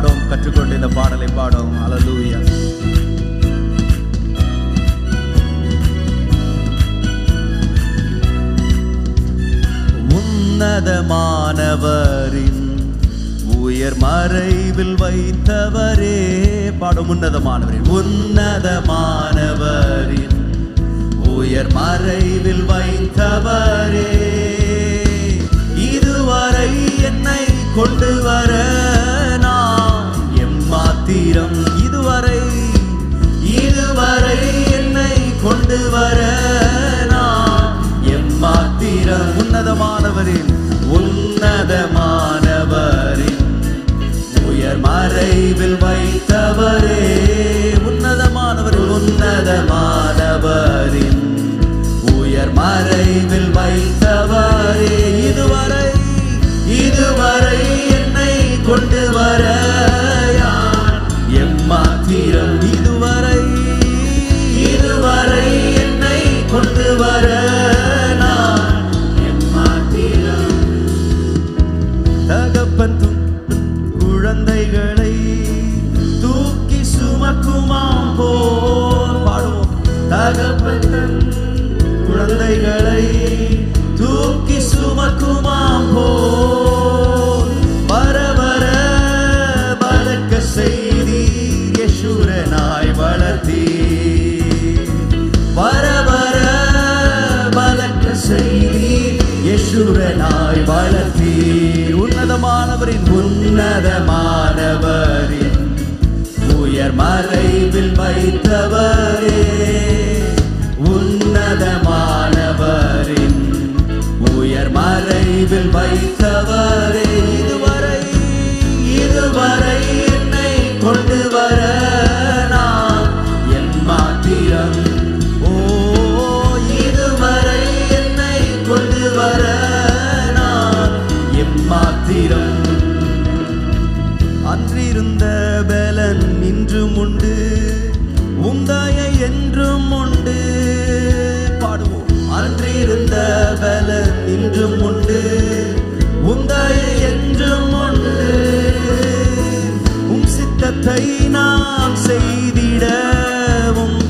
பாடும், கற்றுக்கொண்டு இந்த பாடலை பாடும். அல்லேலூயா. உன்னதமானவரின் உயர் மறைவில் வைத்தவரே, பாடும். உன்னதமானவரின், உன்னதமானவரின் உயர் மறைவில் வைத்தவரே, இதுவரை என்னை கொண்டு வர நான் எம்மாத்திரம், இதுவரை என்னை கொண்டு வர நான் எம்மாத்திரம். உன்னதமானவரின் உயர் மறைவில் வைத்தவரே, உன்னதமானவரின் உயர் மறைவில் வைத்தவரே, இதுவரை என்னை கொண்டு வர எம்மாத்திரம், இதுவரை என்னை கொண்டு வர நான் எம்மாத்திரம். தகப்பன் குழந்தைகளை தூக்கி சுமக்குமாம் போல், பாடுவோம். தகப்பன் குழந்தைகளை தூக்கி சுமக்குமாம் போல், வர வர பலக்க செய்தி யேசுரனாய் வளர்த்தி, வர வர பலக்க செய்தி யேசுரனாய் வளர்த்தி. உன்னதமானவரின் உயர் மறைவில் வைத்தவரே, உன்னதமானவரின் உயர் மறைவில் வைத்தவரே, இதுவரை என்னை கொண்டு வர நான் எம்மாத்திரம். ஓ, இதுவரை என்னை கொண்டு வர நான் எம்மாத்திரம். அன்றிருந்த பலன் இன்றும் உண்டு, உந்தாயை என்றும் உண்டு, பாடுவோம். அன்றிருந்த பலன் இன்றும் உண்டு, உந்தாயை என்றும் உண்டு. சித்தத்தை நான் செய்திட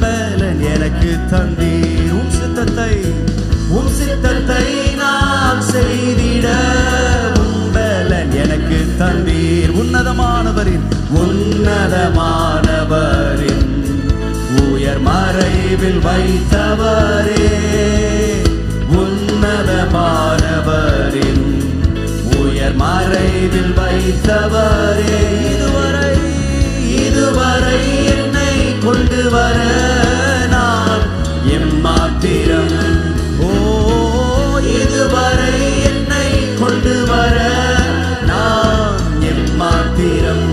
பலன் எனக்கு தந்தீர். சித்தத்தை நான் செய்திட பலன் எனக்கு தந்தீர். உன்னதமானவரின் உயர் மறைவில் வைத்தவரே, உன்னதமானவரின் உயர் மறைவில் வைத்தவரே, இதுவரை என்னை கொண்டு வர நான் எம்மாத்திரம். ஓ, இதுவரை என்னை கொண்டு வர நான் எம்மாத்திரம்.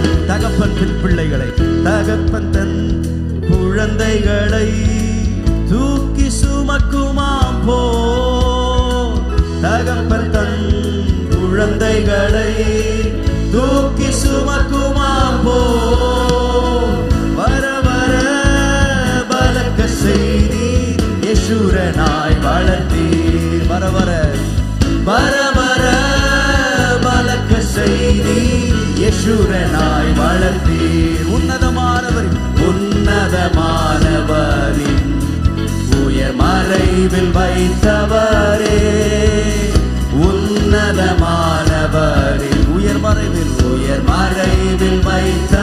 தகப்பன் தன் குழந்தைகளை தூக்கி சுமக்குமாம் போ, தகப்பன் தன் குழந்தைகளை தூக்கி சுமக்குமாம் போ, வர வர பலக்க செய்தி யேசுரனாய் வளர்த்தீர். வர வர பலக்க செய்தி யேசுரனாய் வளர்த்தீர். உன்னதமானவரின் உயர் மறைவில் வைத்தவரே, உன்னதமானவரின் உயர் மறைவில் வைத்த